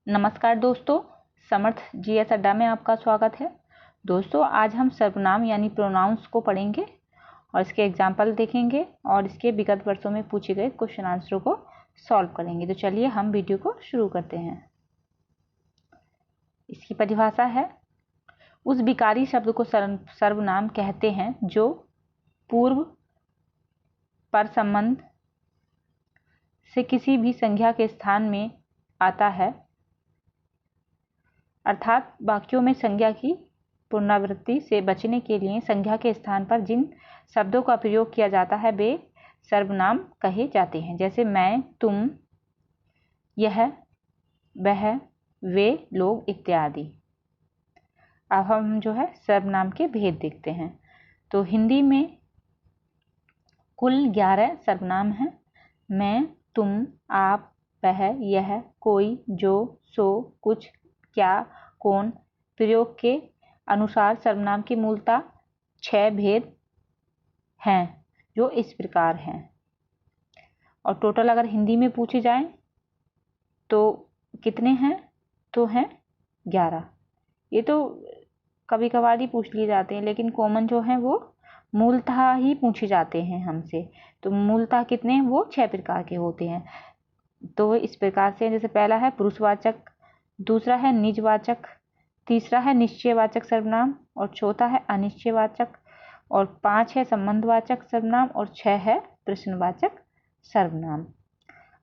नमस्कार दोस्तों, समर्थ जीएस अड्डा में आपका स्वागत है। दोस्तों, आज हम सर्वनाम यानी प्रोनाउंस को पढ़ेंगे और इसके एग्जाम्पल देखेंगे और इसके विगत वर्षों में पूछे गए क्वेश्चन आंसरों को सॉल्व करेंगे। तो चलिए हम वीडियो को शुरू करते हैं। इसकी परिभाषा है, उस विकारी शब्द को सर्वनाम कहते हैं जो पूर्व पर संबंध से किसी भी संज्ञा के स्थान में आता है, अर्थात वाक्यों में संज्ञा की पुनरावृत्ति से बचने के लिए संज्ञा के स्थान पर जिन शब्दों का प्रयोग किया जाता है वे सर्वनाम कहे जाते हैं। जैसे मैं, तुम, यह, वह, वे लोग इत्यादि। अब हम जो है सर्वनाम के भेद देखते हैं। तो हिंदी में कुल 11 सर्वनाम हैं। मैं, तुम, आप, वह, यह, कोई, जो, सो, कुछ, क्या, कौन। प्रयोग के अनुसार सर्वनाम की मूलतः 6 भेद हैं जो इस प्रकार हैं। और टोटल अगर हिंदी में पूछे जाएं तो कितने हैं? तो हैं 11। ये तो कभी कभार ही पूछ लिए जाते हैं, लेकिन कॉमन जो है वो मूलतः ही पूछे जाते हैं हमसे। तो मूलतः कितने हैं? वो 6 प्रकार के होते हैं। तो इस प्रकार से, जैसे पहला है पुरुषवाचक, दूसरा है निजवाचक, तीसरा है निश्चयवाचक सर्वनाम, और चौथा है अनिश्चयवाचक, और 5 है संबंधवाचक सर्वनाम, और 6 है प्रश्नवाचक सर्वनाम।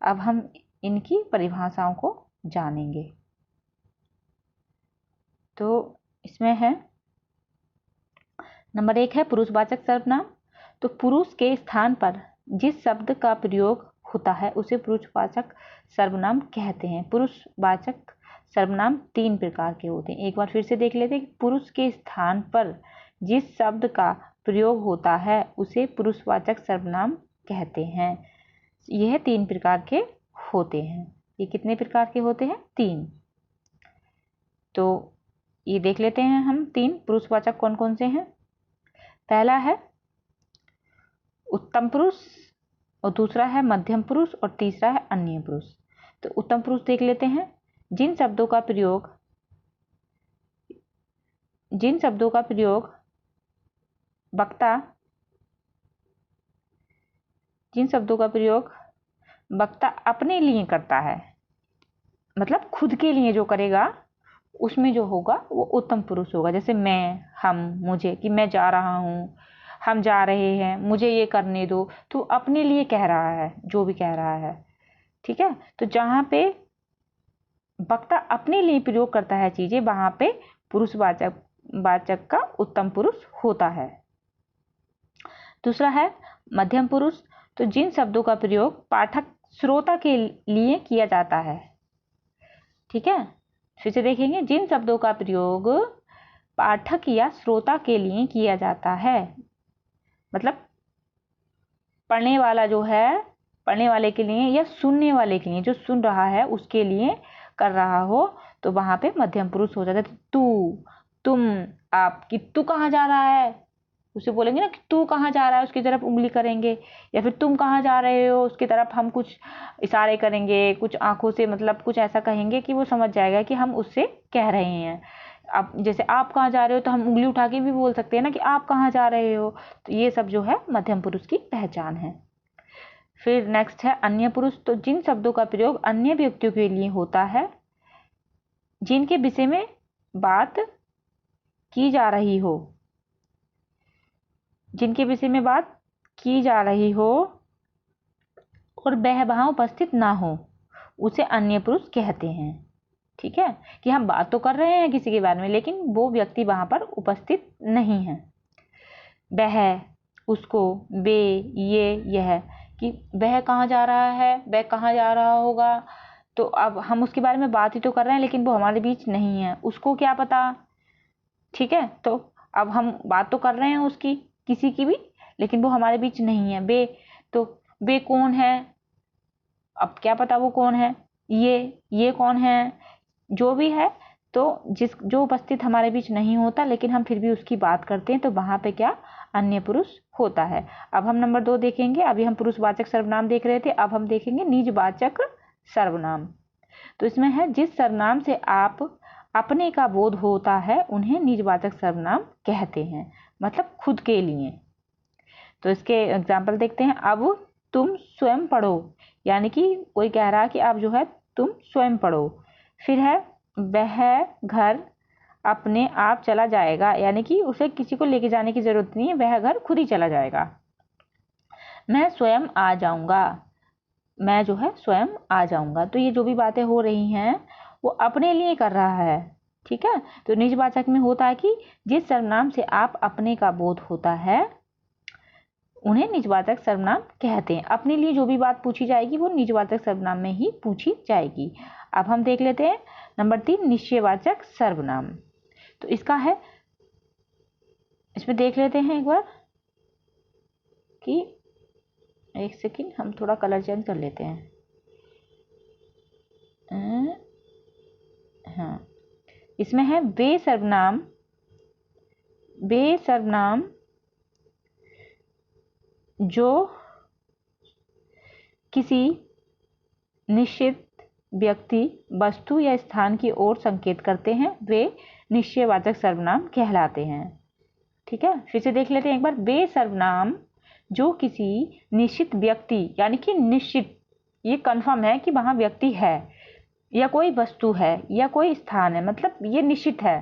अब हम इनकी परिभाषाओं को जानेंगे। तो इसमें है नंबर 1 है पुरुषवाचक सर्वनाम। तो पुरुष के स्थान पर जिस शब्द का प्रयोग होता है उसे पुरुषवाचक सर्वनाम कहते हैं। पुरुषवाचक सर्वनाम 3 प्रकार के होते हैं। एक बार फिर से देख लेते हैं। पुरुष के स्थान पर जिस शब्द का प्रयोग होता है उसे पुरुषवाचक सर्वनाम कहते हैं। यह 3 प्रकार के होते हैं। ये कितने प्रकार के होते हैं? 3। तो ये देख लेते हैं हम 3 पुरुषवाचक कौन कौन से हैं। पहला है उत्तम पुरुष, और दूसरा है मध्यम पुरुष, और तीसरा है अन्य पुरुष। तो उत्तम पुरुष देख लेते हैं। जिन शब्दों का प्रयोग वक्ता अपने लिए करता है, मतलब खुद के लिए जो करेगा उसमें जो होगा वो उत्तम पुरुष होगा। जैसे मैं, हम, मुझे, कि मैं जा रहा हूँ, हम जा रहे हैं, मुझे ये करने दो। तो अपने लिए कह रहा है, जो भी कह रहा है। ठीक है। तो जहाँ पे वक्ता अपने लिए प्रयोग करता है चीजें, वहां पे पुरुषवाचक का उत्तम पुरुष होता है। दूसरा है मध्यम पुरुष। तो जिन शब्दों का प्रयोग पाठक श्रोता के लिए किया जाता है। ठीक है, फिर से देखेंगे। जिन शब्दों का प्रयोग पाठक या श्रोता के लिए किया जाता है, मतलब पढ़ने वाला जो है, पढ़ने वाले के लिए या सुनने वाले के लिए, जो सुन रहा है उसके लिए कर रहा हो, तो वहां पे मध्यम पुरुष हो जाता है। तू, तुम, आप, कि तू कहाँ जा रहा है, उसे बोलेंगे ना कि तू कहाँ जा रहा है, उसकी तरफ उंगली करेंगे। या फिर तुम कहाँ जा रहे हो, उसकी तरफ हम कुछ इशारे करेंगे, कुछ आंखों से, मतलब कुछ ऐसा कहेंगे कि वो समझ जाएगा कि हम उससे कह रहे हैं। अब जैसे आप कहाँ जा रहे हो, तो हम उंगली उठा के भी बोल सकते हैं ना कि आप कहाँ जा रहे हो। तो ये सब जो है मध्यम पुरुष की पहचान है। फिर नेक्स्ट है अन्य पुरुष। तो जिन शब्दों का प्रयोग अन्य व्यक्तियों के लिए होता है, जिनके विषय में बात की जा रही हो, और वह वहां उपस्थित ना हो, उसे अन्य पुरुष कहते हैं। ठीक है, कि हम बात तो कर रहे हैं किसी के बारे में, लेकिन वो व्यक्ति वहां पर उपस्थित नहीं है। वह, उसको, वे, ये, यह, कि वह कहाँ जा रहा है, वह कहाँ जा रहा होगा। तो अब हम उसके बारे में बात ही तो कर रहे हैं, लेकिन वो हमारे बीच नहीं है, उसको क्या पता। ठीक है, तो अब हम बात तो कर रहे हैं उसकी, किसी की भी, लेकिन वो हमारे बीच नहीं है। वे, तो वे कौन है, अब क्या पता वो कौन है। ये कौन है, जो भी है। तो जो उपस्थित हमारे बीच नहीं होता, लेकिन हम फिर भी उसकी बात करते हैं, तो वहां पे क्या, अन्य पुरुष होता है। अब हम नंबर 2 देखेंगे। अभी हम पुरुषवाचक सर्वनाम देख रहे थे, अब हम देखेंगे निजवाचक सर्वनाम। तो इसमें है जिस सर्वनाम से आप अपने का बोध होता है उन्हें निजवाचक सर्वनाम कहते हैं, मतलब खुद के लिए। तो इसके एग्जाम्पल देखते हैं। अब तुम स्वयं पढ़ो, यानी कि कोई कह रहा है कि अब जो है तुम स्वयं पढ़ो। फिर है वह घर अपने आप चला जाएगा, यानी कि उसे किसी को लेके जाने की जरूरत नहीं है, वह घर खुद ही चला जाएगा। मैं स्वयं आ जाऊंगा, मैं जो है स्वयं आ जाऊंगा। तो ये जो भी बातें हो रही हैं वो अपने लिए कर रहा है, ठीक है। तो निजवाचक में होता है कि जिस सर्वनाम से आप अपने का बोध होता है उन्हें निजवाचक सर्वनाम कहते हैं। अपने लिए जो भी बात पूछी जाएगी वो निजवाचक सर्वनाम में ही पूछी जाएगी। अब हम देख लेते हैं नंबर 3, निश्चयवाचक सर्वनाम। तो इसका है, इसमें देख लेते हैं एक बार कि एक सेकंड हम थोड़ा कलर चेंज कर लेते हैं। हाँ, इसमें है वे सर्वनाम जो किसी निश्चित व्यक्ति, वस्तु या स्थान की ओर संकेत करते हैं वे निश्चयवाचक सर्वनाम कहलाते हैं, ठीक है। फिर से देख लेते हैं एक बार। वे सर्वनाम जो किसी निश्चित व्यक्ति, यानी कि निश्चित, ये कंफर्म है कि वहां व्यक्ति है या कोई वस्तु है या कोई स्थान है, मतलब ये निश्चित है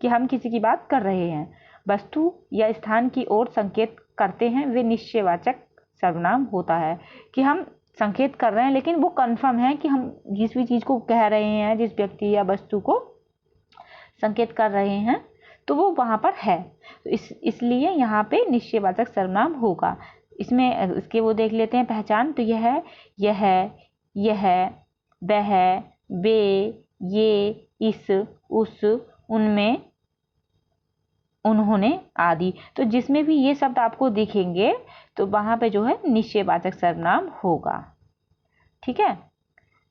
कि हम किसी की बात कर रहे हैं, वस्तु या स्थान की ओर संकेत करते हैं, वे निश्चयवाचक सर्वनाम होता है। कि हम संकेत कर रहे हैं लेकिन वो कंफर्म है कि हम जिस भी चीज को कह रहे हैं, जिस व्यक्ति या वस्तु को संकेत कर रहे हैं तो वो वहां पर है, तो इसलिए यहाँ पे निश्चयवाचक सर्वनाम होगा। इसमें इसके वो देख लेते हैं पहचान। तो यह, वह, वे, ये, इस, उस, उनमें, उन्होंने आदि। तो जिसमें भी ये शब्द आपको दिखेंगे तो वहां पे जो है निश्चयवाचक सर्वनाम होगा, ठीक है।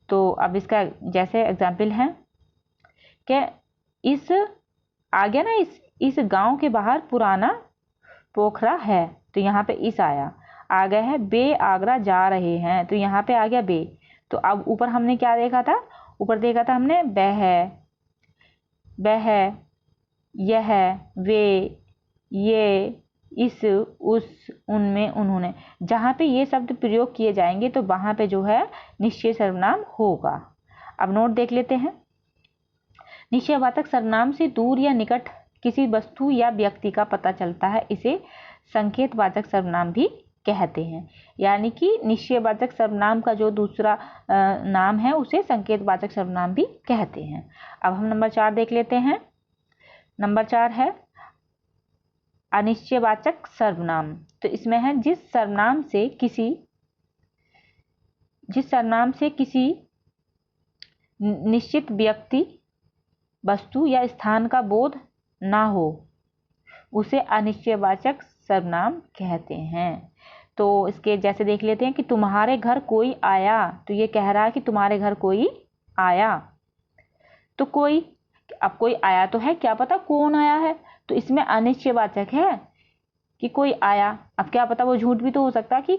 तो अब इसका जैसे एग्जाम्पल है कि इस आ गया ना, इस गांव के बाहर पुराना पोखरा है, तो यहाँ पे इस आया। आ गया है बे आगरा जा रहे हैं, तो यहाँ पे आ गया बे। तो अब ऊपर हमने क्या देखा था, ऊपर देखा था हमने वह, यह, वे, ये, इस, उस, उनमें, उन्होंने। जहाँ पे ये शब्द प्रयोग किए जाएंगे तो वहां पे जो है निश्चय सर्वनाम होगा। अब नोट देख लेते हैं। निश्चयवाचक सर्वनाम से दूर या निकट किसी वस्तु या व्यक्ति का पता चलता है, इसे संकेतवाचक सर्वनाम भी कहते हैं। यानी कि निश्चयवाचक सर्वनाम का जो दूसरा नाम है उसे संकेतवाचक सर्वनाम भी कहते हैं। अब हम नंबर 4 देख लेते हैं। नंबर 4 है अनिश्चयवाचक सर्वनाम। तो इसमें है जिस सर्वनाम से किसी निश्चित व्यक्ति, वस्तु या स्थान का बोध ना हो उसे अनिश्चयवाचक सर्वनाम कहते हैं। तो इसके जैसे देख लेते हैं कि तुम्हारे घर कोई आया, तो ये कह रहा है कि तुम्हारे घर कोई आया। तो कोई, अब कोई आया तो है, क्या पता कौन आया है, तो इसमें अनिश्चयवाचक है कि कोई आया। अब क्या पता वो झूठ भी तो हो सकता है कि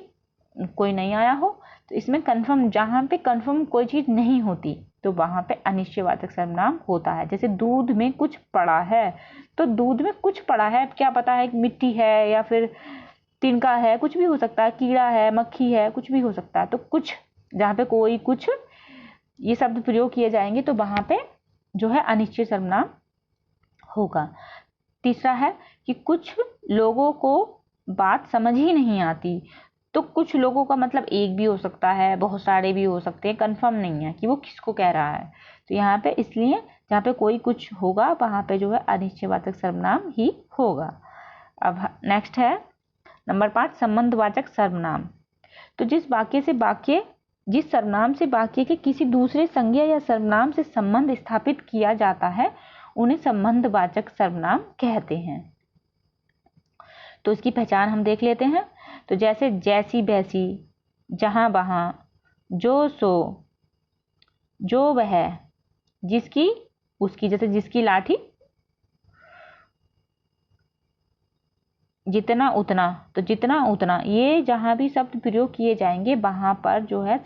कोई नहीं आया हो, तो इसमें कंफर्म, जहां पे कंफर्म कोई चीज नहीं होती तो वहां पे अनिश्चयवाचक सर्वनाम होता है। जैसे दूध में कुछ पड़ा है, तो दूध में कुछ पड़ा है, क्या पता है मिट्टी है या फिर तिनका है, कुछ भी हो सकता है, कीड़ा है, मक्खी है, कुछ भी हो सकता है। तो कुछ, जहाँ पे कोई, कुछ, ये शब्द प्रयोग किए जाएंगे तो वहां पे जो है अनिश्चय सर्वनाम होगा। तीसरा है कि कुछ लोगों को बात समझ ही नहीं आती। तो कुछ लोगों का मतलब एक भी हो सकता है, बहुत सारे भी हो सकते हैं, कंफर्म नहीं है कि वो किसको कह रहा है। तो यहाँ पे इसलिए जहाँ पे कोई कुछ होगा वहां पे जो है अनिश्चयवाचक सर्वनाम ही होगा। अब नेक्स्ट है नंबर 5, संबंधवाचक सर्वनाम। तो जिस सर्वनाम से वाक्य के किसी दूसरे संज्ञा या सर्वनाम से संबंध स्थापित किया जाता है उन्हें संबंधवाचक सर्वनाम कहते हैं। तो इसकी पहचान हम देख लेते हैं। तो जैसे जैसी बैसी, जहां वहां, जो सो, जो वह, जिसकी उसकी। जैसे जिसकी लाठी, जितना उतना, तो जितना उतना। ये जहां भी शब्द प्रयोग किए जाएंगे वहां पर जो है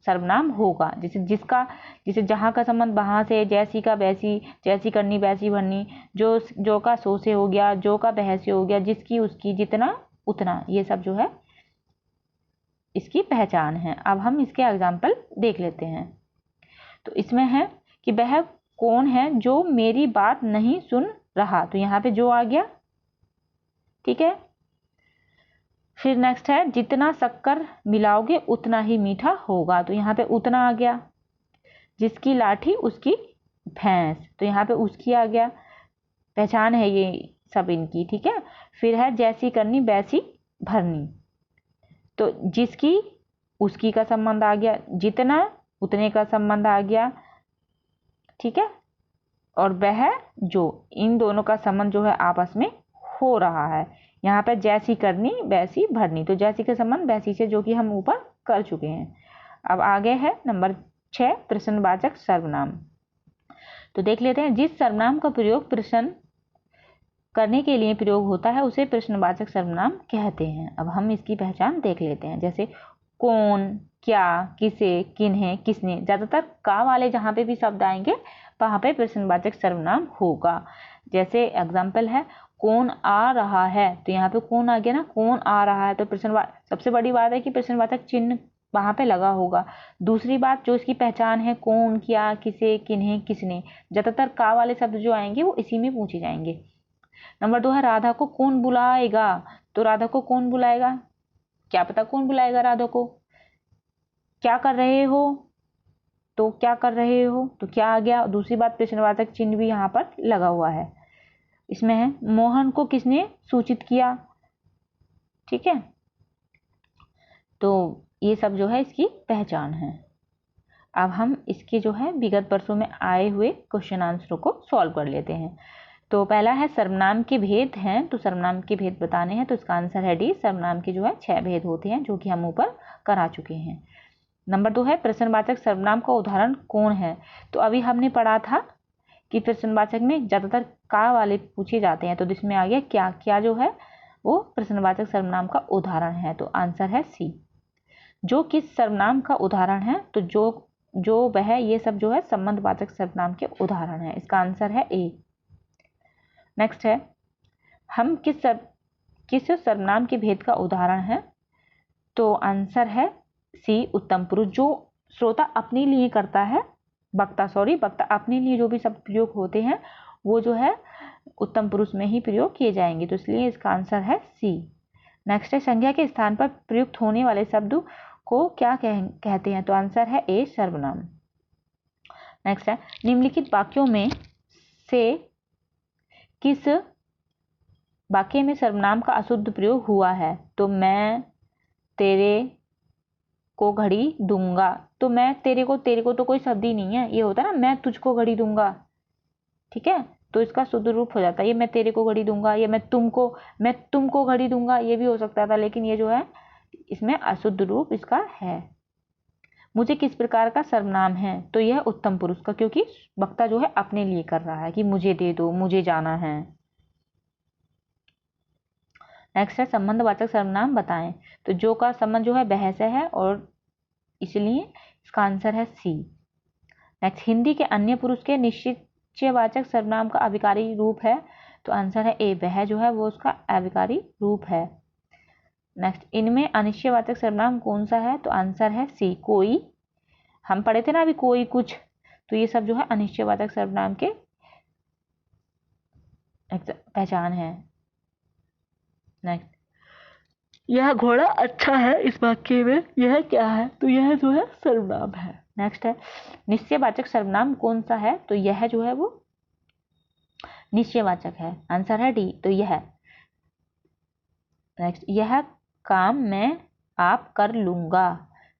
सर्वनाम होगा। जैसे जहाँ का संबंध वहाँ से, जैसी का वैसी, जैसी करनी वैसी भरनी, जो का सो से हो गया, जो का बह से हो गया, जिसकी उसकी, जितना उतना, ये सब जो है इसकी पहचान है। अब हम इसके एग्जाम्पल देख लेते हैं। तो इसमें है कि वह कौन है जो मेरी बात नहीं सुन रहा, तो यहाँ पे जो आ गया, ठीक है। फिर नेक्स्ट है जितना शक्कर मिलाओगे उतना ही मीठा होगा, तो यहाँ पे उतना आ गया। जिसकी लाठी उसकी भैंस, तो यहाँ पे उसकी आ गया, पहचान है ये सब इनकी, ठीक है। फिर है जैसी करनी वैसी भरनी, तो जिसकी उसकी का संबंध आ गया, जितना उतने का संबंध आ गया, ठीक है। और वह जो, इन दोनों का संबंध जो है आपस में हो रहा है। यहाँ पे जैसी करनी वैसी भरनी, तो जैसी के संबंध वैसी से, जो कि हम ऊपर कर चुके हैं। अब आगे है नंबर 6 प्रश्नवाचक सर्वनाम। तो देख लेते हैं, जिस सर्वनाम का प्रयोग प्रश्न करने के लिए प्रयोग होता है उसे प्रश्नवाचक सर्वनाम कहते हैं। अब हम इसकी पहचान देख लेते हैं। जैसे कौन, क्या, किसे, किन्हें, किसने, ज्यादातर का वाले जहाँ पे भी शब्द आएंगे वहाँ पे प्रश्नवाचक सर्वनाम होगा। जैसे एग्जाम्पल है कौन आ रहा है, तो यहाँ पे कौन आ गया ना, कौन आ रहा है, तो प्रश्नवाचक, सबसे बड़ी बात है कि प्रश्नवाचक चिन्ह वहाँ पे लगा होगा। दूसरी बात जो इसकी पहचान है, कौन, क्या, किसे, किन्हें, किसने, ज्यादातर का वाले शब्द जो आएंगे वो इसी में पूछे जाएंगे। नंबर 2 है राधा को कौन बुलाएगा, तो राधा को कौन बुलाएगा, क्या पता कौन बुलाएगा राधा को। क्या कर रहे हो, तो क्या कर रहे हो, तो क्या आ गया। दूसरी बात प्रश्नवाचक चिन्ह भी यहाँ पर लगा हुआ है। इसमें है मोहन को किसने सूचित किया, ठीक है। तो ये सब जो है इसकी पहचान है। अब हम इसके जो है विगत वर्षों में आए हुए क्वेश्चन आंसरों को सॉल्व कर लेते हैं। तो पहला है सर्वनाम के भेद हैं, तो सर्वनाम के भेद बताने हैं, तो इसका आंसर है डी। सर्वनाम के जो है 6 भेद होते हैं, जो कि हम ऊपर करा चुके हैं। नंबर 2 है प्रश्नवाचक सर्वनाम का उदाहरण कौन है, तो अभी हमने पढ़ा था कि प्रश्नवाचक में ज्यादातर का वाले पूछे जाते हैं, तो इसमें आ गया क्या। क्या जो है वो प्रश्नवाचक सर्वनाम का उदाहरण है, तो आंसर है सी। जो किस सर्वनाम का उदाहरण है, तो जो वह, ये सब जो है संबंधवाचक सर्वनाम के उदाहरण है, इसका आंसर है ए। नेक्स्ट है हम किस सर्वनाम के भेद का उदाहरण है, तो आंसर है सी उत्तम पुरुष। जो श्रोता अपने लिए करता है, वक्ता अपने लिए जो भी शब्द प्रयोग होते हैं वो जो है उत्तम पुरुष में ही प्रयोग किए जाएंगे, तो इसलिए इसका आंसर है सी। नेक्स्ट है संज्ञा के स्थान पर प्रयुक्त होने वाले शब्द को क्या कहते हैं, तो आंसर है ए सर्वनाम। नेक्स्ट है निम्नलिखित वाक्यों में से किस वाक्य में सर्वनाम का अशुद्ध प्रयोग हुआ है, तो मैं तेरे को घड़ी दूंगा, तो मैं तेरे को तो कोई शब्द ही नहीं है, ये होता है ना मैं तुझको घड़ी दूंगा, ठीक है। तो इसका शुद्ध रूप हो जाता है ये मैं तेरे को घड़ी दूंगा, या मैं तुमको घड़ी दूंगा, ये भी हो सकता था, लेकिन ये जो है इसमें अशुद्ध रूप इसका है। मुझे किस प्रकार का सर्वनाम है, तो यह उत्तम पुरुष का, क्योंकि वक्ता जो है अपने लिए कर रहा है कि मुझे दे दो, मुझे जाना है। नेक्स्ट है संबंधवाचक सर्वनाम बताएं, तो जो का संबंध जो है वह से है, और इसलिए इसका आंसर है सी। नेक्स्ट हिंदी के अन्य पुरुष के निश्चयवाचक सर्वनाम का अविकारी रूप है, तो आंसर है ए, वह जो है वो उसका अविकारी रूप है। नेक्स्ट इनमें अनिश्चयवाचक सर्वनाम कौन सा है, तो आंसर है सी कोई। हम पढ़े थे ना अभी कोई कुछ, तो ये सब जो है अनिश्चयवाचक सर्वनाम के पहचान है। नेक्स्ट यह घोड़ा अच्छा है, इस वाक्य में यह क्या है, तो यह जो है सर्वनाम है। नेक्स्ट है निश्चयवाचक सर्वनाम कौन सा है, तो यह जो है वो निश्चयवाचक है, आंसर है डी, तो यह। नेक्स्ट यह काम मैं आप कर लूंगा,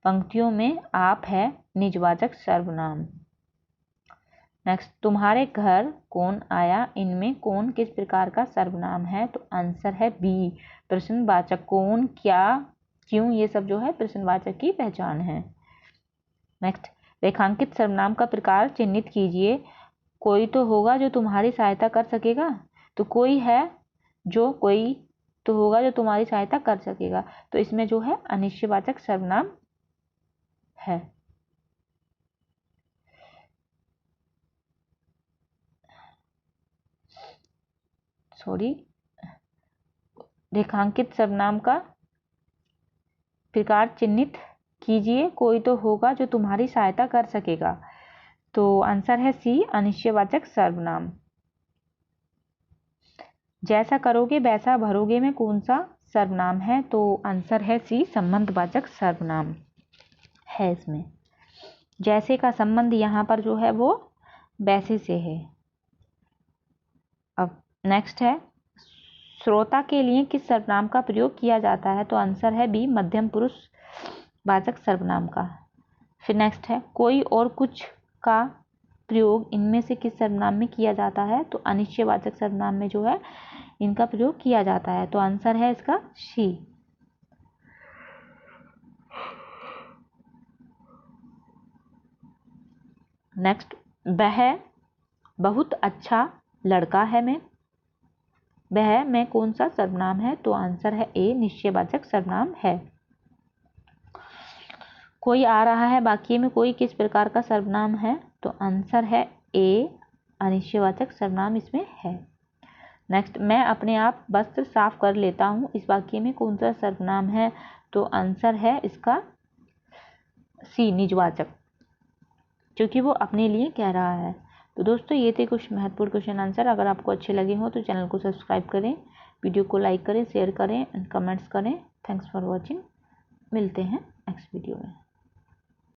पंक्तियों में आप है निजवाचक सर्वनाम। नेक्स्ट तुम्हारे घर कौन आया, इनमें कौन किस प्रकार का सर्वनाम है, तो आंसर है बी, प्रश्नवाचक। कौन, क्या, क्यों, ये सब जो है प्रश्नवाचक की पहचान है। नेक्स्ट रेखांकित सर्वनाम का प्रकार चिन्हित कीजिए, कोई तो होगा जो तुम्हारी सहायता कर सकेगा, तो कोई है जो, कोई तो होगा जो तुम्हारी सहायता कर सकेगा, तो इसमें जो है अनिश्चयवाचक सर्वनाम है। रेखांकित सर्वनाम का प्रकार चिन्हित कीजिए, कोई तो होगा जो तुम्हारी सहायता कर सकेगा। तो आंसर है सी, अनिश्चयवाचक सर्वनाम। जैसा करोगे वैसा भरोगे में कौन सा सर्वनाम है? तो आंसर है सी, संबंधवाचक सर्वनाम है इसमें। जैसे का संबंध यहाँ पर जो है वो वैसे से है। अब नेक्स्ट है, श्रोता के लिए किस सर्वनाम का प्रयोग किया जाता है? तो आंसर है बी, मध्यम पुरुष वाचक सर्वनाम का। फिर नेक्स्ट है, कोई और कुछ का प्रयोग इनमें से किस सर्वनाम में किया जाता है? तो अनिश्चयवाचक सर्वनाम में जो है इनका प्रयोग किया जाता है। तो आंसर है इसका सी। नेक्स्ट, वह बहुत अच्छा लड़का है वह में कौन सा सर्वनाम है? तो आंसर है ए, निश्चयवाचक सर्वनाम है। कोई आ रहा है वाक्य में कोई किस प्रकार का सर्वनाम है? तो आंसर है ए, अनिश्चयवाचक सर्वनाम इसमें है। नेक्स्ट, मैं अपने आप वस्त्र साफ कर लेता हूँ, इस वाक्य में कौन सा सर्वनाम है? तो आंसर है इसका सी, निजवाचक, क्योंकि वो अपने लिए कह रहा है। तो दोस्तों ये थे कुछ महत्वपूर्ण क्वेश्चन आंसर। अगर आपको अच्छे लगे हो तो चैनल को सब्सक्राइब करें, वीडियो को लाइक करें, शेयर करें एंड कमेंट्स करें। Thanks for watching. मिलते हैं नेक्स्ट वीडियो में।